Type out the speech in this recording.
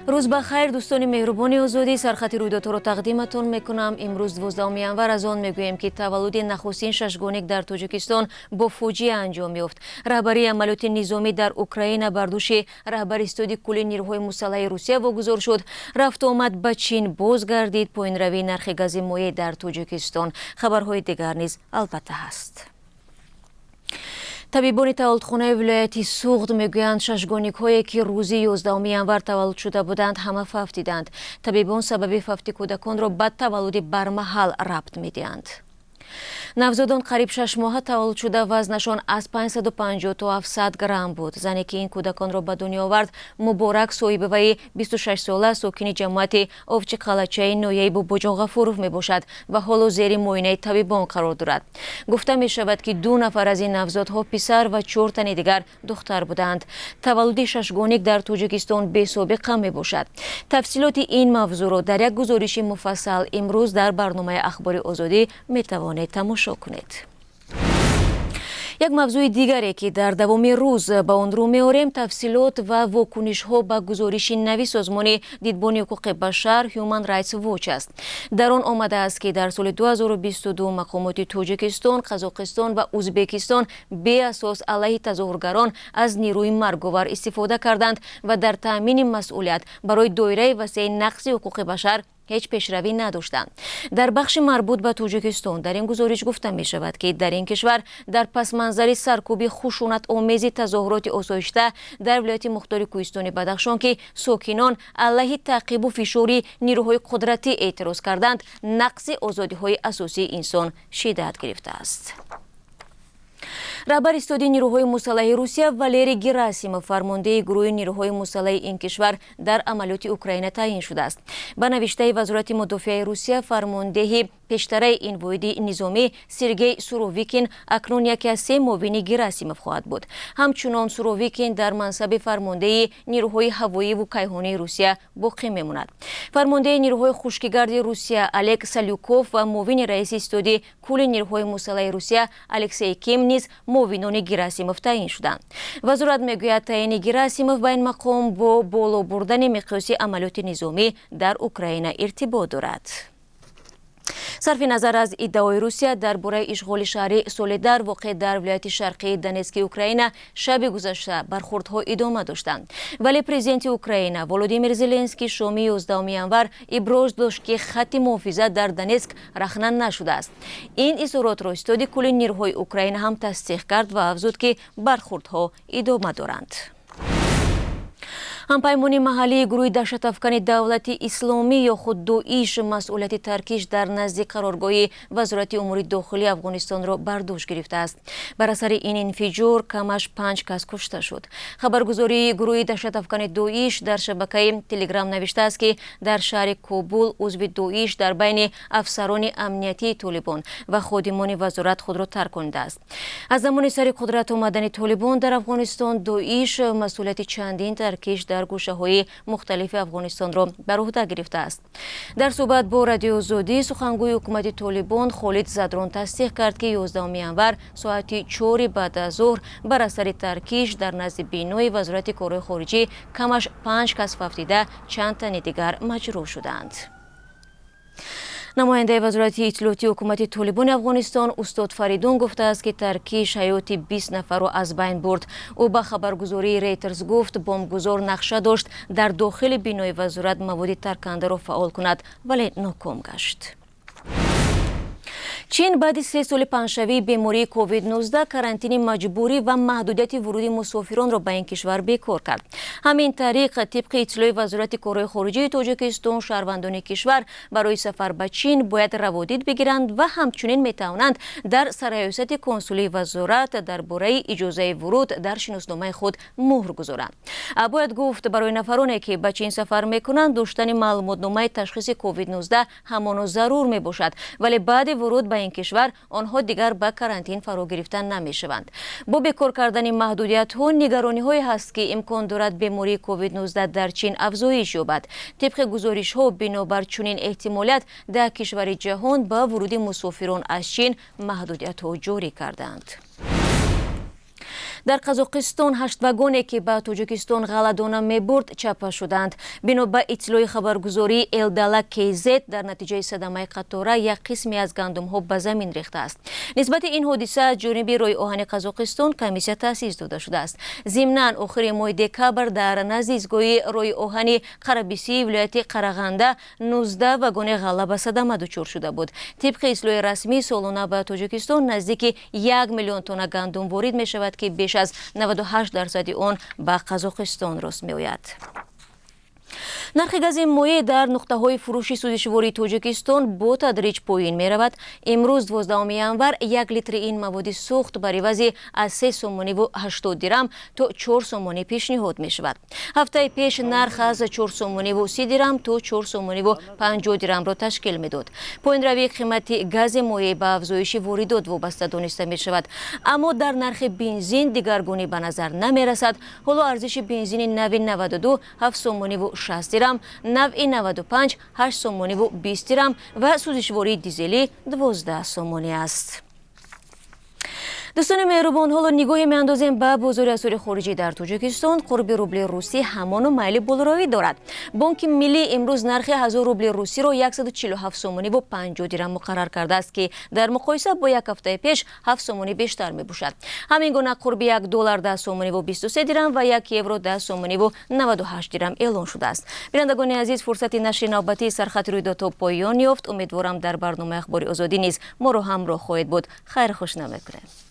روز بخیر دوستان مهربان آزادی، سرخط رویدادها را تقدیمتان میکنم. امروز 12 ینور از آن میگوییم که تولد نخستین ششگانیک در تاجیکستان با فوجیه انجام یافت. رهبری عملیات نظامی در اوکراین بر دوش رهبر استادی کل نیروهای مسلح روسیه واگذار شد. رفت و آمد به چین بازگردید. پایین روی نرخ گاز مایع در تاجیکستان. خبرهای دیگر نیز البته هست. طبیبان تولدخانه ولایت سوغد میگویند ششگانیک‌هایی که روزی 11 ینور تولد شده بودند همه فوتیدند. طبیبان سبب فوت کودکان را به تولد برمحل ربط میدهند. نوزادان قریب 6 ماه تولد شده وزنشان از 550 تا 700 گرم بود. زنی که این کودکان را به دنیا آورد مبارک صاحبوی 26 ساله ساکن جماعت اوفچی قلچه نویه بوجا غفورов می باشد و حالا زیر معاینه طبیبان قرار دارد. گفته می شود که 2 نفر از این نوزادها پسر و 4 تن دیگر دختر بودند. تولد ششگانیک در تاجیکستان بی سابقه می باشد. تفصیلات این موضوع را در یک گزارش مفصل امروز در برنامه اخبار آزادی می توانید تماشا کنید. یک موضوع دیگری که در دوام روز با آن رو می‌آوریم تفصیلات و واکنش‌ها به گزارش نوی سازمان دیدبان حقوق بشر هیومن رایتس واچ است. در آن آمده است که در سال 2022 مقامات تاجیکستان، قزاقستان و ازبکستان بی اساس علیه تظاهرگران از نیروی مرگاور استفاده کردند و در تامین مسئولیت برای دایره وسیع نقض حقوق بشر هیچ پیشروی نداشتند. در بخش مربوط به تاجیکستان در این گزارش گفته می شود که در این کشور در پس منظر سرکوب خشونت آمیز تظاهرات آسایشته در ولایت مختار کوهستان بدخشان که ساکنان علیه تعقیب و فشار نیروهای قدرتی اعتراض کردند، نقض آزادی‌های اساسی انسان شدت گرفته است. رهبر استادی نیروهای مسلح روسیه والری گراسیموف فرمانده گروه نیروهای مسلح این کشور در عملیات اوکراین تعیین شده است. به نوشته وزارت مدافع روسیه فرمانده پیشتر این واحد نظامی سرگئی سوروویکین اکنون یکی از 3 معاون گراسیموف خواهد بود. همچنان سوروویکین در منصب فرمانده نیروهای هوایی و کیهانی روسیه باقی میماند. فرمانده نیروهای خشکیگرد روسیه الک سالیوکوف و معاون رئیس استادی کل نیروهای مسلح روسیه الکسی کیم نیز معاونان گراسیموف تعیین شدند. وزارت میگوید تعیین گراسیموف با این مقام با بالا بردن مقیاس عملیات نظامی در اوکراین ارتباط دارد. صرف نظر از ادعای روسیه درباره اشغال شهر سولدار واقع در ولایت شرقی دونتسک اوکراین شب گذشته برخوردها ادامه داشتند، ولی پرزیدنت اوکراین ولودیمیر زلنسکی شام 11 ینور ابراز داشت که خط محافظت در دونتسک رخنه نشده است. این اظهارات را استادی کل نیروهای اوکراین هم تصدیق کرد و افزود که برخوردها ادامه دارند. همپیمانی محلی گروه دهشت‌افکن دولت اسلامی یا خود داعش مسئولیت ترکیش در نزد قرارگاه وزارت امور داخلی افغانستان را بر دوش گرفته است. بر اثر این انفجار کمش 5 کس کشته شد. خبرگزاری گروه دهشت‌افکن داعش در شبکه تلگرام نوشته است که در شهر کابل عضو داعش در بین افسران امنیتی طالبان و خادمان وزارت خود را ترک کرده است. از زمان سر قدرت آمدن طالبان در افغانستان داعش مسئولیت چندین ترکیش در گوشه‌های مختلف افغانستان را بر عهده گرفته است. در صحبت با رادیو آزادی سخنگوی حکومت طالبان خالد زدران تصدیق کرد که 11 ینور ساعت 4 بعد از ظهر بر اثر ترکیش در نزد بینای وزارت کارهای خارجه کمش 5 کس فوتیده، چند تن دیگر مجروح شدند. نماینده وزارت اطلاعاتی حکومت طالبان افغانستان استاد فریدون گفته است که ترکیش حیات 20 نفر را از بین برد. او به خبرگزاری ریترز گفت بمبگذار نقشه داشت در داخل بینای وزارت مواد ترکننده را فعال کند ولی ناکام گشت. چین بعد 3 سال پنجشوی بیماری کووید 19 کارانتین مجبوری و محدودیت ورود مسافران را به این کشور بیکار کرد. همین طریق طبق اطلاع وزارت کارهای خارجه تاجیکستان شهروندان کشور برای سفر به چین باید روادید بگیرند و همچنین میتوانند در سرایست کنسولی وزارت درباره اجازه ورود در شناسنامه خود مهر گذارند. باید گفت برای نفرانی که به چین سفر میکنند داشتن معلوماتنامه تشخیص کووید 19 همان ضرور می باشد، ولی بعد ورود به این کشور آنها دیگر به کارانتین فرا گرفتن نمیشوند. با بیکار کردن محدودیت ها نگرانی های هست که امکان دارد بیماری کووید 19 در چین افزایش یابد. طبق گزارش ها بنابر چنین احتمالیت در کشور جهان با ورود مسافران از چین محدودیت ها جاری کردند. در قزاقستان 8 وگونی که به تاجیکستان غلادانه میبرد چپه شدند. بنا به اطلاع خبرگزاری الدالا کیزت در نتیجه صدمه قطاره یک قسمی از گندم ها به زمین ریخته است. نسبت این حادثه جانب روی آهن قزاقستان کمیسیون تأسیس داده شده است. ضمناً آخر ماه دکبر در نزدیکگاه روی آهن قربیسی ولایت قرغنده 19 وگون غله به صدمه دچار شده بود. طبق اطلاع رسمی سالانه به تاجیکستان نزدیک 1 میلیون تن گندم وارد می شود که بیش از 98% آن به قزاقستان راست می آید. نرخ گاز مایع در نقطه‌های فروش سوزشواری تاجیکستان با تدریج پایین می رود. امروز 12 ینور 1 لیتر این مواد سوخت بر عوض از 3 سومانی و 80 درم تا 4 سومانی پیشنهاد می شود. هفته پیش نرخ از 4 سومانی و 30 درم تا 4 سومانی و 50 درم را تشکیل می داد. پایین روی قیمت گاز مایع به افزایش واردات وابسته دانسته می شود. اما در نرخ بنزین دیگرگونی به نظر نمی رسد. حالا ارزش بنزین نو 92 7 سومانی و 60 درم، نو 95 8 سومانی و 20 درم و سوزشواری دیزلی 12 سومانی است. دوستان مهربان، حالا نگاهی می‌اندازیم به بازار اسعار خارجی در تاجیکستان. قرب روبل روسی همان میل بالاروی دارد. بانک ملی امروز نرخ 1000 روبل روسی را 147 سومانی و 50 درم مقرر کرده است که در مقایسه با یک هفته پیش 7 سومانی بیشتر می‌باشد. همین گونه قرب یک دلار 10 سومانی و 23 درم و یک یورو 10 سومانی و 98 درم اعلان شده است. بینندگان عزیز، فرصت نشر نوبتی سرخط رویداد تا پایان یافت. امیدوارم در برنامه اخبار آزادی نیز ما را همراه خواهید بود. خیر خوش نمید کنید.